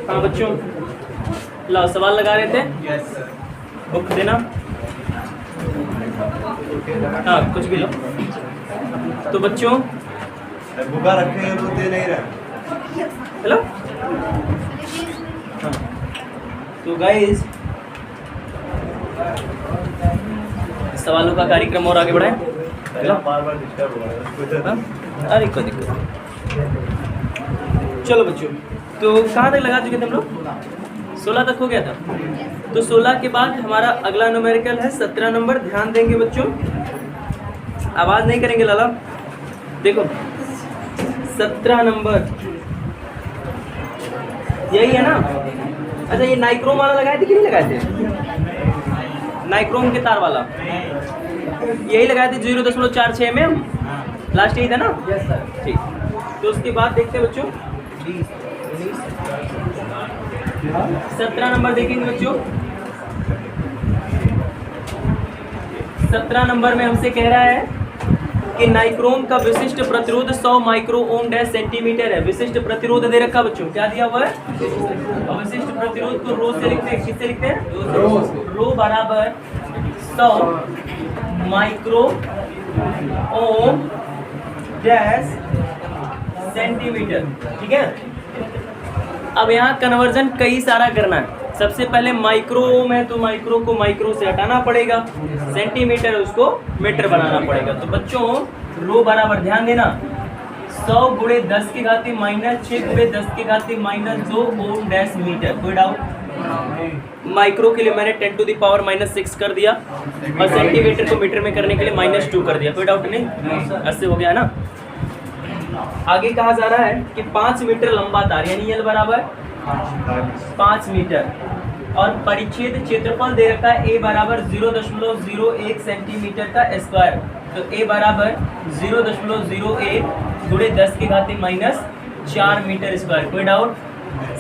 हाँ बच्चों, लो सवाल लगा रहे थे। Yes sir. बुक देना। हाँ कुछ भी लो। तो बच्चों बुका रखे हैं तो दे नहीं रहे। हेलो। हाँ तो गाइस सवालों का कार्यक्रम और आगे बढ़ाएं। हेलो। बार डिस्टर्ब हो रहा है। हाँ? अरे कोई दिक्कत नहीं। चलो बच्चों, तो कहाँ तक लगा चुके थे हम लोग? 16 तक हो गया था। तो 16 के बाद हमारा अगला न्यूमेरिकल है 17 नंबर। ध्यान देंगे बच्चों, आवाज़ नहीं करेंगे लाला। देखो 17 नंबर यही है ना? अच्छा ये नाइक्रोम वाला लगाए थे कि नहीं लगाए थे? नाइक्रोम के तार वाला यही लगाए थे 0.46 mm। लास्ट यही था ना? ठीक। तो उसके बाद देखते हैं बच्चों 17 नंबर देखेंगे बच्चों। 17 नंबर में हमसे कह रहा है कि नाइक्रोम का विशिष्ट प्रतिरोध 100 माइक्रो ओम डैश सेंटीमीटर है। विशिष्ट प्रतिरोध दे रखा बच्चों, क्या दिया हुआ है? और विशिष्ट प्रतिरोध को रो से लिखते हैं, किससे लिखते हैं? रो बराबर 100 माइक्रो ओम डैश सेंटीमीटर। ठीक है। अब यहाँ कन्वर्जन कई सारा करना है। सबसे पहले माइक्रो ओम है तो माइक्रो को माइक्रो से हटाना पड़ेगा, सेंटीमीटर उसको मीटर बनाना पड़ेगा। तो बच्चों रो बराबर, ध्यान देना, 100 गुणे 10 की घाती माइनस 6 गुणे 10 की घाती माइनस 2 ओम डैश मीटर। कोई डाउट? माइक्रो के लिए मैंने 10 टू द पावर -6 कर दिया और सेंटीमीटर को मीटर में करने के लिए -2 कर दिया। कोई डाउट नहीं? ऐसे हो गया है ना? आगे कहा जा रहा है कि 5 मीटर लंबा तार, यानी एल बराबर 5 मीटर, और परिच्छेद क्षेत्रफल दे रखा है ए बराबर 0.01 सेंटीमीटर का स्क्वायर। तो ए बराबर 0.01 गुणे 10 की घाती -4 मीटर स्क्वायर। कोई डाउट?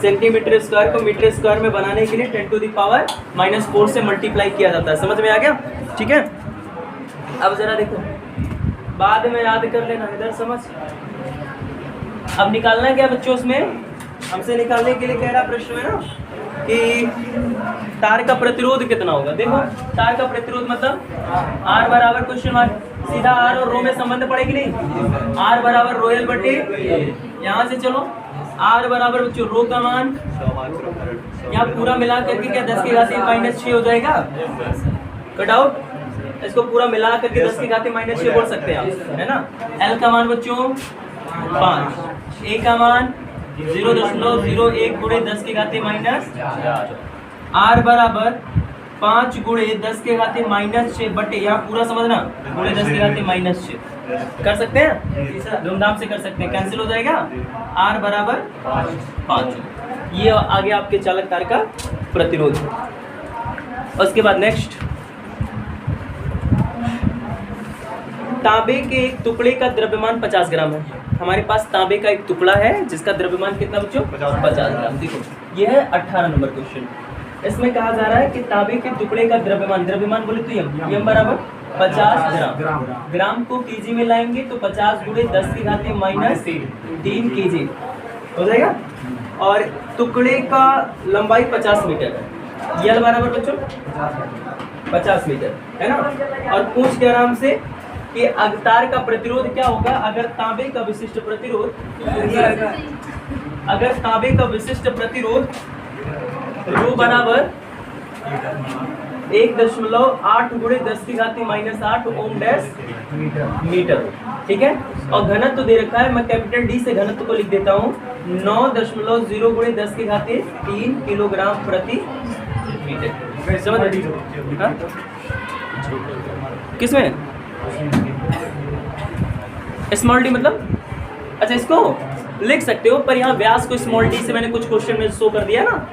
सेंटीमीटर स्क्वायर को मीटर स्क्वायर में बनाने के लिए 10 टू द पावर -4 से मल्टीप्लाई किया जाता है। समझ में आ गया? ठीक है। अब जरा देखो, बाद में याद कर लेना, इधर समझ। अब निकालना है क्या बच्चों? उसमें हमसे निकालने के लिए कह रहा प्रश्न में ना कि तार का प्रतिरोध कितना होगा। देखो तार का प्रतिरोध मतलब आर बराबर क्वेश्चन मार्क, सीधा आर और रो में संबंध पड़ेगी नहीं। आर बराबर रो एल बटे, यहाँ से चलो आर बराबर बच्चों रो का मान यहाँ पूरा मिला करके क्या 10 की घाती -6 हो जाएगा? Cut out. इसको पूरा मिला करके 10 की घाती -6 बोल सकते हैं आप, है ना? एल का मान बच्चों 5, ए का मान 0.01 गुणे 10 की घाती -4, आर बराबर 5 गुणे 10 की घाती -6 बटे, यहाँ पूरा समझना, गुणे 10 की घाती -6 कर सकते हैं, धूमधाम से कर सकते हैं, कैंसिल हो जाएगा। आर बराबर 5। ये आ गया आपके चालक तार का प्रतिरोध। उसके बाद नेक्स्ट, तांबे के एक टुकड़े का द्रव्यमान 50 ग्राम है। हमारे पास तांबे का एक टुकड़ा है जिसका द्रव्यमान कितना बच्चों? 50 ग्राम। देखो ये है 18 नंबर क्वेश्चन। इसमें कहा जा रहा है कि तांबे के टुकड़े का द्रव्यमान बोले तो यम बराबर 50 ग्राम। ग्राम को केजी में लाएंगे तो 50 गुणे 10 की घाती -3 केजी हो जाएगा। और टुकड़े का लंबाई 50 मीटर है। यल बराबर बच्चों 50 मीटर है ना। और पूछ के आराम से कि तार का प्रतिरोध क्या होगा अगर तांबे का विशिष्ट प्रतिरोध, अगर तांबे का विशिष्ट प्रतिरोध रो बराबर 1.8 गुणे 10 की घाती -8 ओम डैश मीटर। ठीक है। और घनत्व दे रखा है, मैं कैपिटल डी से घनत्व को लिख देता हूँ 9.0 गुणे 10 की घाती 3 किलोग्राम प्रति मीटर। समझ? किसमें स्मॉल डी मतलब? अच्छा इसको लिख सकते हो, पर यहाँ व्यास को स्मॉल डी से मैंने कुछ क्वेश्चन में शो कर दिया ना।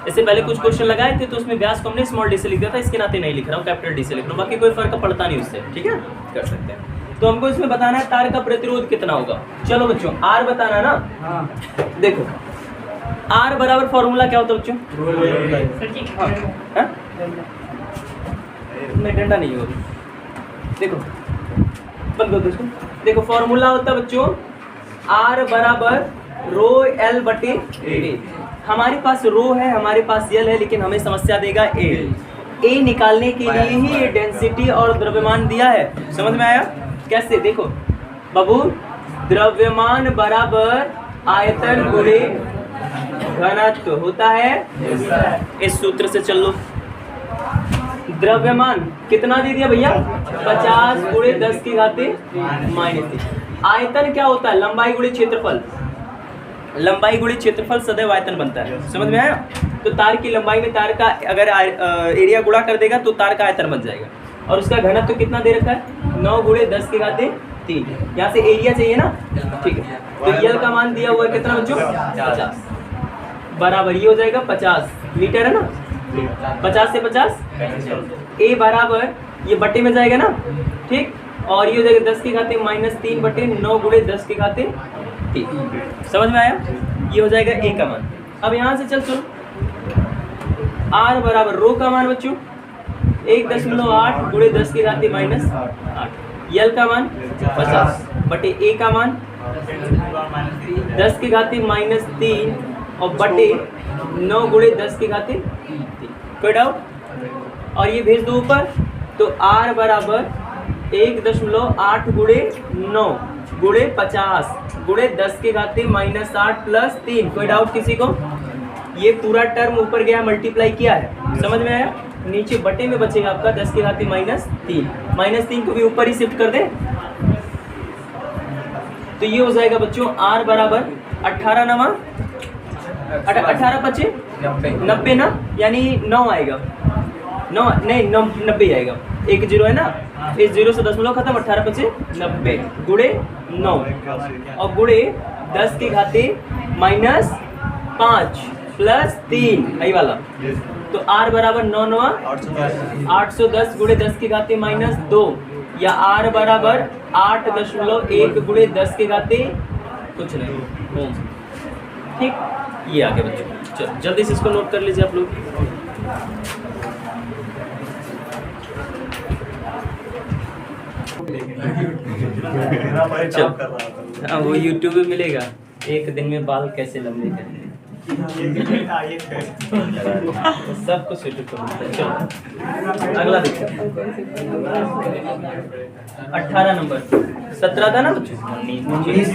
इससे पहले कुछ क्वेश्चन लगाए थे तो उसमें व्यास को हमने स्मॉल डी से लिख दिया था, इसके नाते नहीं लिख रहा हूँ, कैपिटल डी से लिख रहा हूँ। बाकी कोई फर्क पड़ता नहीं उससे। ठीक है, कर सकते हैं। तो हमको इसमें बताना है तार का प्रतिरोध कितना होगा। चलो बच्चों आर बताना है ना। देखो आर बराबर फॉर्मूला क्या होता है बच्चों? नहीं डंडा नहीं होगा। देखो बंद करो इसको। देखो फॉर्मूला होता है बच्चों आर बराबर रो एल बटे ए। हमारे पास रो है, हमारे पास एल है, लेकिन हमें समस्या देगा ए निकालने के लिए ही ये डेंसिटी और द्रव्यमान दिया है। समझ में आया? कैसे? देखो बाबू, द्रव्यमान बराबर आयतन गुणे घनत्व होता है, इस सूत्र से चल लो। द्रव्यमान कितना दे दिया भैया? 50 गुणे 10 की घाते -3। आयतन क्या होता है? लंबाई गुणे क्षेत्रफल। लंबाई गुणे क्षेत्रफल सदैव आयतन बनता है। समझ में आया? तो तार की लंबाई में तार का अगर एरिया गुणा कर देगा तो तार का आयतन बन जाएगा। और उसका घनत्व तो कितना दे रखा है? 9 गुणे 10 की घाते 3। यहाँ से एरिया चाहिए ना, ठीक है। तो यल का मान दिया हुआ है कितना बच्चों? 50 बराबर ये हो जाएगा 50 मीटर है ना। 50 से 50 ए बराबर ये बटे में जाएगा ना, ठीक। और ये हो जाएगा 10 की घाते -3 बटे 9 गुणे 10 की घाते 3। समझ में आया? ये हो जाएगा ए का मान। अब यहाँ से चल सुनो, आर बराबर रो का मान बच्चों 1.8 गुणे 10 की घाते -8। यल का मान 50 बटे ए का मान 10 की घाते -3 और बटे 9 गुणे 10 की घाते 3। कोई डाउट? और ये भेज दो ऊपर, तो आर बराबर 1.8 गुणे 9 गुणे 50 गुणे 10 के घाते -8 प्लस 3। कोई डाउट किसी को? ये पूरा टर्म ऊपर गया, मल्टीप्लाई किया है। समझ में आया? नीचे बटे में बचेगा आपका 10 के घाते -3। -3 को भी ऊपर ही शिफ्ट कर दे, तो ये हो जाएगा बच्चों आर बराबर 18 नवा 18 पचे 90 ना, यानी 9 आएगा। 9 नहीं 90 आएगा, एक जीरो है ना, इस जीरो से 10 खत्म। 18 पचे 90 गुणे 9 और गुणे 10 की घाते -5 प्लस 3 यही वाला। तो R बराबर 9 9 810 गुणे 10 की घाते -2 या R बराबर 8.1 गुणे 10 की घाते कुछ नहीं, ठीक। ये आगे बच्चों, चलो जल्दी से इसको नोट कर लीजिए आप लोग। हाँ, वो यूट्यूब में मिलेगा, एक दिन में बाल कैसे लंबे करने हैं। सब कुछ यूट्यूब पर मिलता है। चलो अगला देखो, 18 नंबर 17 था ना बच्चों, 19।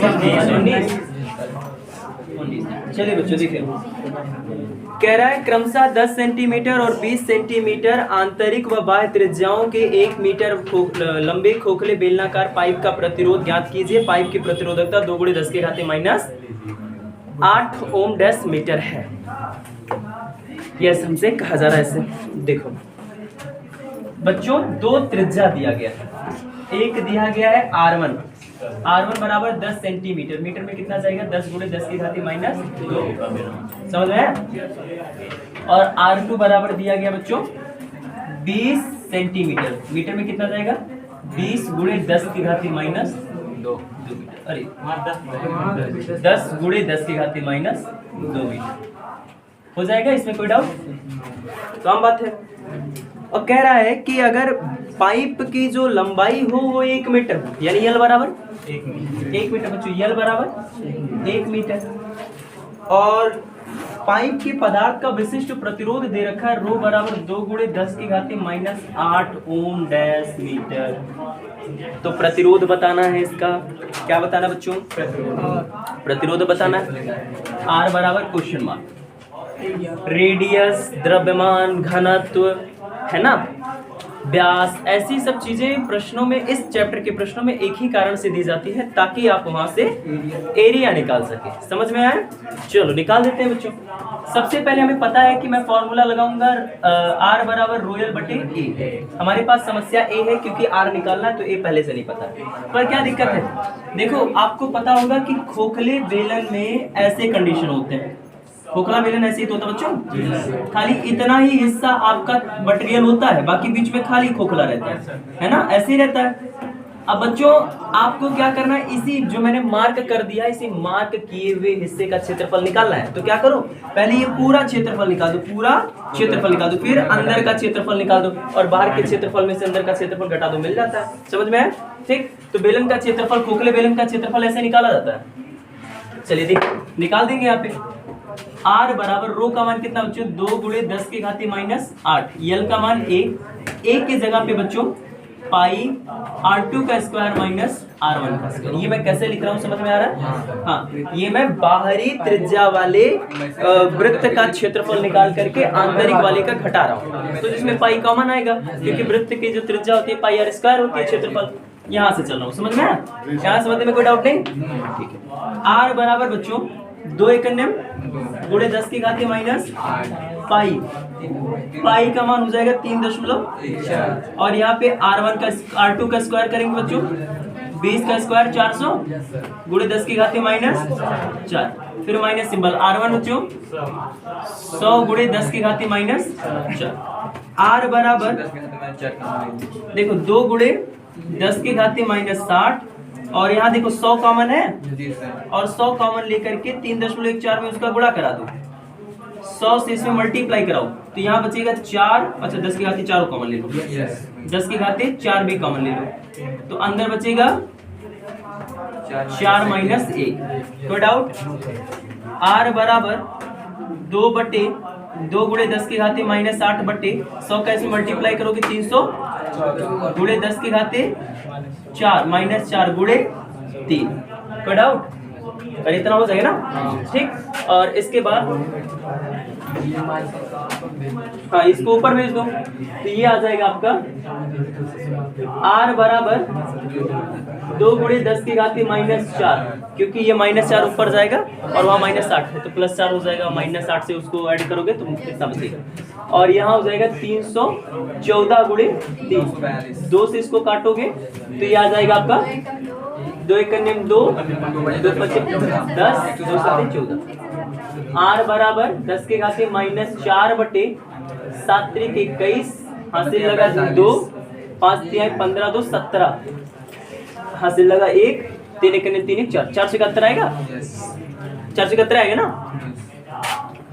चलिए बच्चों देखिए, कह रहा है क्रमशः 10 सेंटीमीटर और 20 सेंटीमीटर आंतरिक व बाह्य त्रिज्याओं के 1 मीटर लंबे खोखले बेलनाकार पाइप का प्रतिरोध ज्ञात कीजिए। पाइप की प्रतिरोधकता 2 गुणे 10 के घाते -8 ओम डैश मीटर है। यह हमसे कहा जा रहा है। ऐसे देखो बच्चों, 2 त्रिज्या दिया गया है। एक दिया गया है R1 बराबर 10 सेंटीमीटर, मीटर में कितना जाएगा? 10 गुणे 10 की घाते -2। समझ में आया? और R2 बराबर दिया गया बच्चों 20 सेंटीमीटर, मीटर में कितना जाएगा? 20 गुणे 10 की घाते -2 मीटर। अरे 10 गुणे 10 की घाते -2 मीटर हो जाएगा। इसमें कोई डाउट? तो आम बात है। और कह रहा है कि अगर पाइप की जो लंबाई हो वो 1 मीटर हो, यानी यल बराबर 1 मीटर बच्चों, यल बराबर 1 मीटर, और पाइप के पदार्थ का विशिष्ट प्रतिरोध दे रखा है रो बराबर 2 गुणे 10 की घाते -8 ओम डैश मीटर। तो प्रतिरोध बताना है इसका। क्या बताना बच्चों? प्रतिरोध बताना है। R बराबर क्वेश्चन मार्क, रेडियस, द्रव्यमान, घनत्व है ना, व्यास, ऐसी सब चीजें प्रश्नों में, इस चैप्टर के प्रश्नों में एक ही कारण से दी जाती है ताकि आप वहां से एरिया निकाल सके। समझ में आया? चलो निकाल देते हैं बच्चों। सबसे पहले हमें पता है कि मैं फॉर्मूला लगाऊंगा R बराबर रोयल बटे ए। हमारे पास समस्या ए है क्योंकि R निकालना है, तो ए पहले से नहीं पता। पर क्या दिक्कत है? देखो आपको पता होगा कि खोखले बेलन में ऐसे कंडीशन होते हैं। खोखला बेलन ऐसे ही तो होता है बच्चों, खाली इतना ही हिस्सा आपका मटेरियल होता है, बाकी बीच में खाली खोखला रहता है ना, ऐसे ही रहता है। अब बच्चों आपको क्या करना है, इसी जो मैंने मार्क कर दिया, इसी मार्क किए हुए हिस्से का क्षेत्रफल निकालना है। तो क्या करो, पहले ये पूरा क्षेत्रफल निकाल दो, पूरा क्षेत्रफल निकाल दो, फिर अंदर का क्षेत्रफल निकाल दो, और बाहर के क्षेत्रफल में से अंदर का क्षेत्रफल घटा दो, मिल जाता है। समझ में आया? ठीक। तो बेलन का क्षेत्रफल, खोखले बेलन का क्षेत्रफल ऐसे निकाला जाता है। चलिए देखिए निकाल देंगे यहाँ पे R बराबर रो का मान कितना बच्चों 2 गुणे 10 की घाती माइनस 8, यल का मान 1 की जगह पे बच्चों पाई R2 का स्क्वायर माइनस R1 का स्क्वायर। ये मैं कैसे लिख रहा हूँ समझ में आ रहा है? हाँ, ये मैं बाहरी त्रिज्या वाले वृत्त का क्षेत्रफल निकाल करके आंतरिक वाले का घटा रहा हूँ। तो जिसमें पाई कॉमन आएगा क्योंकि वृत्त की जो त्रिज्या होती है पाई R स्क्वायर होती है क्षेत्रफल। यहाँ से चल रहा हूँ, समझ में आया? यहाँ समझने में कोई डाउट नहीं? ठीक है। R बराबर बच्चों 2 एकन्यम गुणे 10 की घाती माइनस पाई, पाई का मान हो जाएगा 3.1 और यहाँ पे R1 का R2 का स्क्वायर करेंगे बच्चों 20 का स्क्वायर 400 गुणे 10 की घाती माइनस 4, फिर माइनस सिंबल R1 बच्चों 100 गुणे 10 की घाती माइनस 4। R बराबर देखो 2 गुणे 10 की घाती माइनस 60 और यहाँ देखो 100 कॉमन है और 100 कॉमन लेकर के 3.14 में उसका गुणा करा दो, 100 से इसमें मल्टीप्लाई कराओ तो यहाँ बचेगा 4, अच्छा 10 की घाती 4 कॉमन ले लो, 10 की घाती 4 भी कॉमन ले लो तो अंदर बचेगा 4 माइनस 1। कोई डाउट? R बराबर 2 गुणे 10 की घाती माइनस 8 बटे 100 का इसमें मल्टीप्लाई करोगे 300 गुणे 10 की घाती 4 माइनस 4 गुणे 3। कोई डाउट? और इतना हो जाएगा ना? ठीक। और इसके बाद हाँ इसको ऊपर भेज दो तो ये आ जाएगा आपका R बराबर 2 गुणे 10 की घाती माइनस 4, क्योंकि ये माइनस 4 ऊपर जाएगा और वहाँ माइनस 8 है तो प्लस 4 हो जाएगा, माइनस 8 से उसको ऐड करोगे तो कितना बचेगा और यहाँ हो जाएगा 314 गुणे 3, 2 से इसको काटोगे तो ये आ जाएगा आपका 2 एकन्यम 2, 2 पचे 10, 2 साते 14। R बराबर 10 की घाती माइनस 4 बटे 7 त्रिक 21, हासिल लगा 2, 5 तिहाई 15, 2 17, हासिल लगा 1, 3 एकन्यम 3 1 4, 4 से 71 आएगा, 4 से 71 आएगा ना?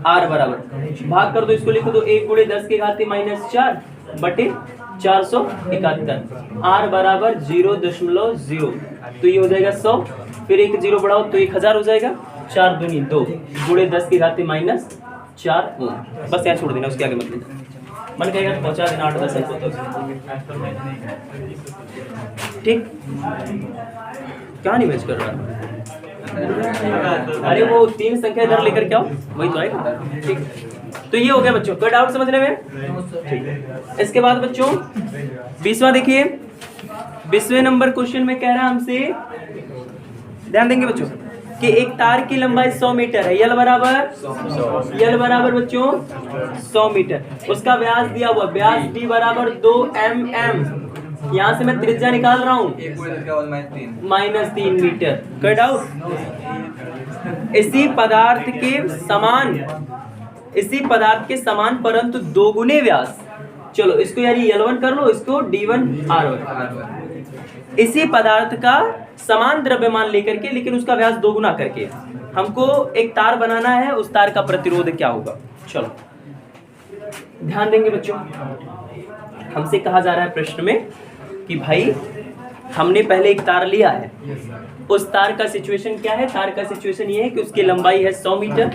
R बराबर भाग कर दो, इसको लिखो तो 1 गुणे 10 की घाती माइनस 4 बटे 471, R बराबर 0.0 तो ये हो जाएगा 100, फिर एक 0 बढ़ाओ तो 1000 हो जाएगा, 4 दूनी 2 गुणे 10 की घाती माइनस 4 ओम। बस यहाँ छोड़ देना, उसके आगे मत लेना, मन कहेगा पहुंचा देना 8-10 को ठीक। क्या नहीं मैच कर रहा? अरे वो 3 संख्या इधर लेकर के आओ, वही तो आएगा। ठीक, तो ये हो गया बच्चों, कोई डाउट समझने में? ठीक। इसके बाद बच्चों 20वां देखिए, 20वें नंबर क्वेश्चन में कह रहा है हमसे, ध्यान देंगे बच्चों कि एक तार की लंबाई 100 मीटर है, यल बराबर बच्चों 100 मीटर, उसका व्यास दिया हुआ, व्यास d बराबर 2 mm, यहाँ से मैं त्रिज्या निकाल रहा हूँ -3 मीटर। कोई डाउट? इसी पदार्थ के समान परंतु 2 गुने व्यास, चलो इसको यानी L1 कर लो, इसको D1 R1, इसी पदार्थ का समान द्रव्यमान लेकर के लेकिन उसका व्यास 2 गुना करके हमको एक तार बनाना है, उस तार का प्रतिरोध क्या होगा? चलो ध्यान देंगे बच्चों, हमसे कहा जा रहा है प्रश्न में कि भाई हमने पहले एक तार लिया है, उस तार का सिचुएशन क्या है? तार का सिचुएशन ये है कि उसकी लंबाई है 100 मीटर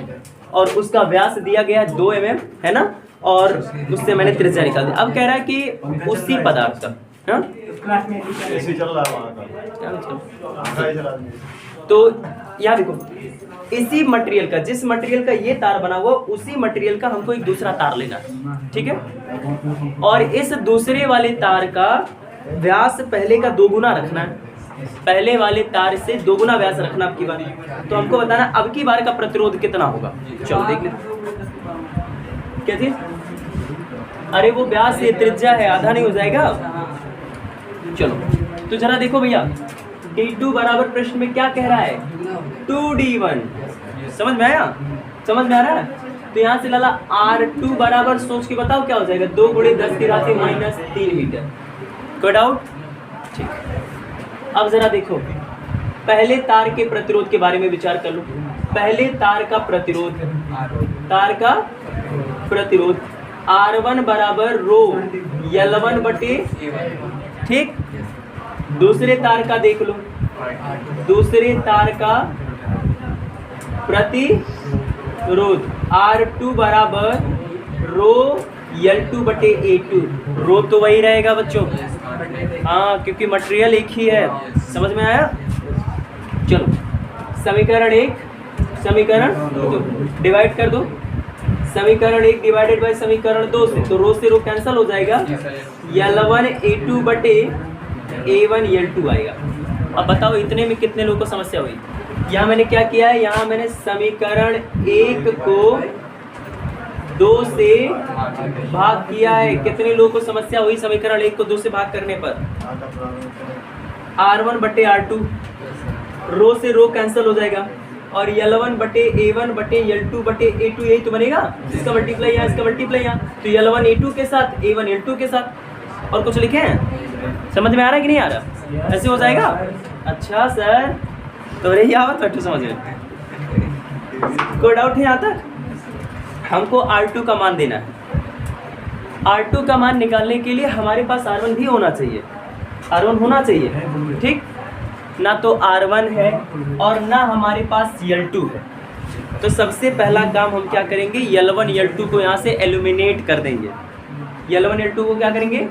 और उसका व्यास दिया गया है 2 mm, है ना, और उससे मैंने त्रिज्या निकाल दी। अब कह रहा है कि उसी पदार्थ का, हाँ तो यहाँ देखो, इसी मटेरियल का, जिस मटेरियल का ये तार बना हुआ उसी मटेरियल का हमको एक दूसरा तार लेना है, ठीक है, और इस दूसरे वाले तार का व्यास पहले का 2 गुना रखना है, पहले वाले तार से 2 गुना व्यास रखना अब की बार, तो हमको बताना अब की बार का प्रतिरोध कितना होगा। चलो देख लेते क्या चीज? अरे वो व्यास ये त्रिज्या है, आधा नहीं हो जाएगा? चलो तो जरा देखो भैया, D2 बराबर प्रश्न में क्या कह रहा है? 2D1, समझ में आया? समझ में आ रहा है? तो यहाँ से लाला R2 बराबर सोच के बताओ क्या हो जाएगा? 2 गुणे 10 की घाती -3 मीटर। कोई डाउट? ठीक। अब जरा देखो, पहले तार के प्रतिरोध के बारे में विचार कर लो। पहले तार का प्रतिरोध R1 बराबर रो L1 बटे, ठीक। दूसरे तार का देख लो, दूसरे तार का प्रतिरोध R2 बराबर रो L2 बटे A2। रो तो वही रहेगा बच्चों, हाँ, क्योंकि मटेरियल एक ही है। समझ में आया? चलो समीकरण 1 समीकरण 2 डिवाइड कर दो। समीकरण 1 डिवाइडेड बाय समीकरण 2 से, तो रो कैंसिल हो जाएगा, L1 A2 बटे A1 L2 आएगा। अब बताओ इतने में कितने लोगों को समस्या हुई? यहाँ मैंने क्या किया है, यहाँ मैंने समीकरण 1 को 2 से भाग किया है। कितने लोगों को समस्या हुई समीकरण 1 को 2 से भाग करने पर? R1 बटे R2, रो से रो कैंसिल हो जाएगा, और L1 बटे A1 बटे L2 बटे A2, यही तो बनेगा। इसका मल्टीप्लाई यहाँ, इसका मल्टीप्लाई यहाँ, तो L1 A2 के साथ A1 L2 के साथ। और कुछ लिखे हैं? समझ में आ रहा है कि नहीं आ रहा? ऐसे हो जाएगा। अच्छा सर, तो रे यहाँ तो समझ में कोई डाउट है यहाँ तक? हमको R2 का मान देना है। R2 का मान निकालने के लिए हमारे पास R1 भी होना चाहिए, R1 होना चाहिए, ठीक ना? तो R1 है और ना हमारे पास L2 है। तो सबसे पहला काम हम क्या करेंगे, L1 L2 को यहाँ से एलिमिनेट कर देंगे। L1 L2 को क्या करेंगे?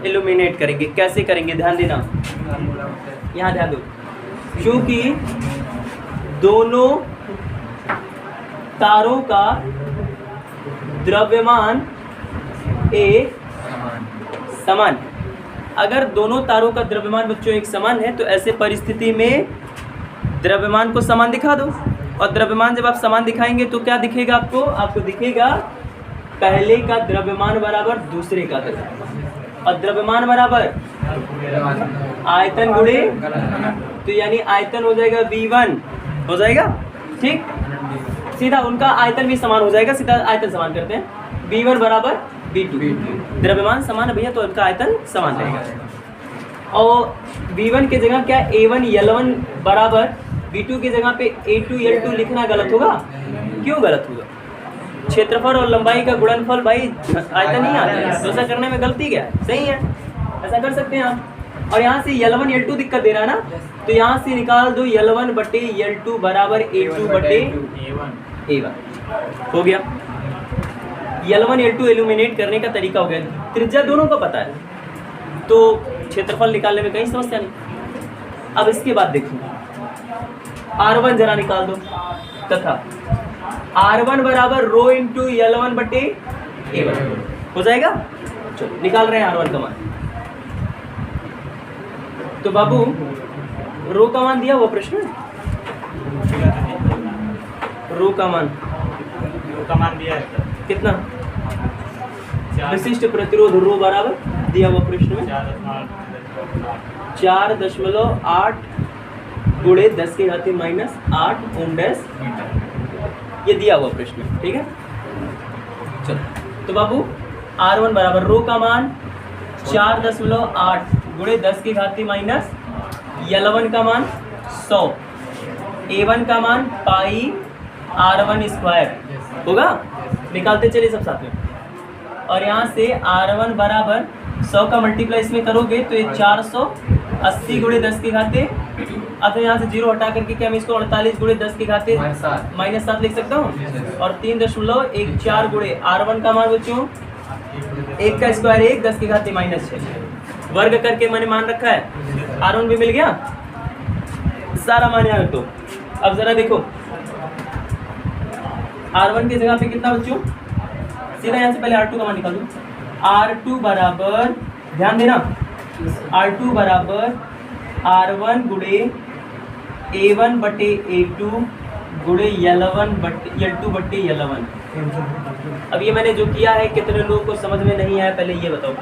एलिमिनेट करेंगे। कैसे करेंगे ध्यान देना, यहाँ ध्यान दो। क्योंकि दोनों तारों का द्रव्यमान एक समान, अगर दोनों तारों का द्रव्यमान बच्चों एक समान है तो ऐसे परिस्थिति में द्रव्यमान को समान दिखा दो। और द्रव्यमान जब आप समान दिखाएंगे तो क्या दिखेगा आपको? आपको दिखेगा पहले का द्रव्यमान बराबर दूसरे का द्रव्यमान, और द्रव्यमान बराबर आयतन गुणे, तो यानी आयतन हो जाएगा V1 हो जाएगा, ठीक? सीधा उनका आयतन भी समान हो जाएगा, सीधा आयतन समान करते हैं। V1 बराबर V2, द्रव्यमान समान है भैया तो उनका आयतन समान रहेगा। और V1 की जगह क्या A1 L1 बराबर V2 की जगह पे A2 L2 लिखना गलत होगा। क्यों गलत होगा? क्षेत्रफल और लंबाई का गुणनफल भाई आयतन नहीं आता है, तो ऐसा करने में गलती क्या है? सही है, ऐसा कर सकते हैं आप। और यहाँ से L1 L2 दिक्कत दे रहा है ना, तो यहाँ से निकाल दो L1 बटे L2 बराबर A2 बटे A1 हो गया। L1 L2 एलिमिनेट करने का तरीका हो गया। त्रिज्या दोनों को पता है तो क्षेत्रफल निकालने में कहीं समस्या नहीं। अब इसके बाद देखो R1 जरा निकाल दो, तथा R1 बराबर रो इंटू L1 बटे A1 हो जाएगा। चलो निकाल रहे हैं R1 का मान। तो बाबू रो का मान दिया हुआ प्रश्न, रो का मान दिया है कितना? विशिष्ट प्रतिरोध रो बराबर दिया हुआ प्रश्न में 4.8 गुणे 10 की घाती -8 ओम डैश, ये दिया हुआ प्रश्न है, ठीक है। चलो तो बाबू R1 बराबर रो का मान 4.8 गुणे 10 की घाती माइनस L1 का मान 100, A1 का मान पाई R1 स्क्वायर होगा। निकालते चलिए सब साथ में। और यहाँ से R1 बराबर 100 का मल्टीप्लाई इसमें करोगे तो ये 480 गुणे 10 की घाते, अब तो यहाँ से 0 हटा करके क्या मैं इसको 48 गुणे 10 की घाते -7 लिख सकता हूँ। और 3.14 गुणे R1 का मान बच्चों 1 का स्क्वायर 1, 10 की घाते -6 वर्ग करके मैंने मान रखा है। R1 भी मिल गया, सारा मान यहाँ रख दो। अब जरा देखो R1 की जगह पे कितना बच्चों, सीधा यहाँ से पहले R2 का मान निकाल दो। R2 बराबर, ध्यान देना, R2 बराबर R1 गुणे A1 बटे A2 गुणे L2 बटे L1। अब ये मैंने जो किया है कितने लोगों को समझ में नहीं आया पहले ये बताओ।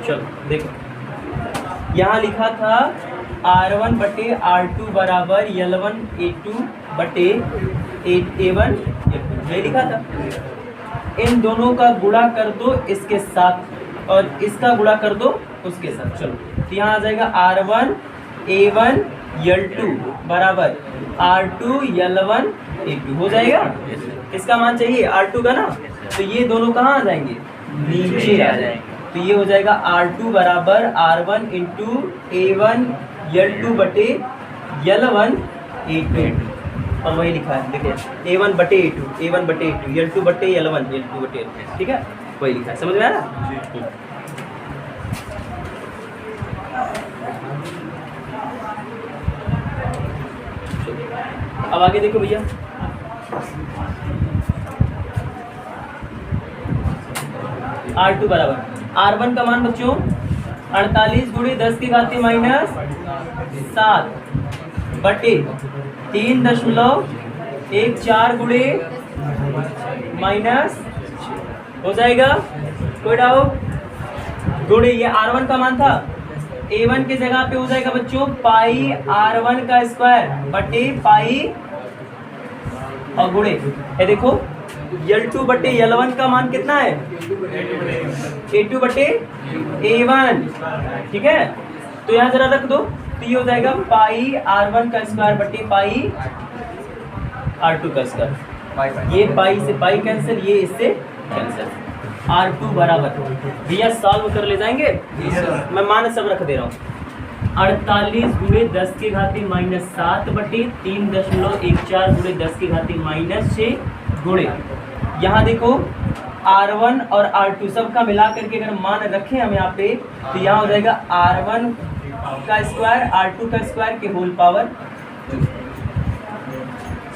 चलो देखो यहाँ लिखा था R1 बटे R2 बराबर L1 A2 बटे A1, ये लिखा था। इन दोनों का गुणा कर दो इसके साथ और इसका गुणा कर दो उसके साथ। चलो तो यहाँ आ जाएगा R1 A1 L2 बराबर R2 L1 A2 हो जाएगा। इसका मान चाहिए R2 का ना, तो ये दोनों कहाँ आ जाएंगे, नीचे आ जाएंगे। तो ये हो जाएगा R2 बराबर R1 इंटू A1 L2 बटे L1 A2 और वही लिखा है, देखिए A1 बटे A2, A1 बटे A2, L2 बटे L1, L2 बटे L1, ठीक है, वही लिखा है, समझ में आ रहा? अब आगे देखो भैया, R2 बराबर R1 का मान बच्चों 48 गुणे 10 की घाती -7 बटे 3.14 गुणे माइनस हो जाएगा, कोई डाउट? गुणे ये R1 का मान था, A1 की जगह पे हो जाएगा बच्चों पाई R1 का स्क्वायर बटे पाई और गुणे ये देखो L2 बटे L1 का मान कितना है? A2 बटे A1, ठीक है, तो यहाँ जरा रख दो, तो ये हो जाएगा पाई R1 का स्क्वायर बटे पाई R2 का स्क्वायर, ये पाई से पाई कैंसिल, ये इससे कैंसिल, R2 बराबर भैया सॉल्व कर ले जाएंगे, मैं मान सब रख दे रहा हूँ, 48 गुणे 10 की घाती -7 बटे 3.14 गुणे 10 की घाती -6 गुणे, यहाँ देखो R1 और R2 सबका मिला करके अगर मान रखें हम यहाँ पे, तो यहाँ हो जाएगा R1 का स्क्वायर R2 का स्क्वायर के होल पावर 2,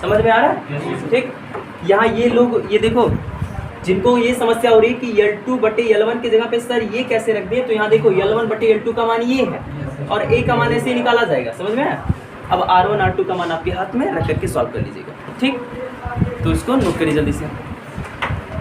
समझ में आ रहा है? ठीक, यहाँ ये लोग ये देखो जिनको ये समस्या हो रही है कि L2 बटे L1 की जगह पे सर ये कैसे रख दिए, तो यहाँ देखो L1 बटे L2 का मान ये है और A का मान ऐसे ही निकाला जाएगा, समझ में आया? अब R1 R2 का मान आपके हाथ में रख करके सॉल्व कर लीजिएगा, ठीक, तो इसको नोट करिए जल्दी से।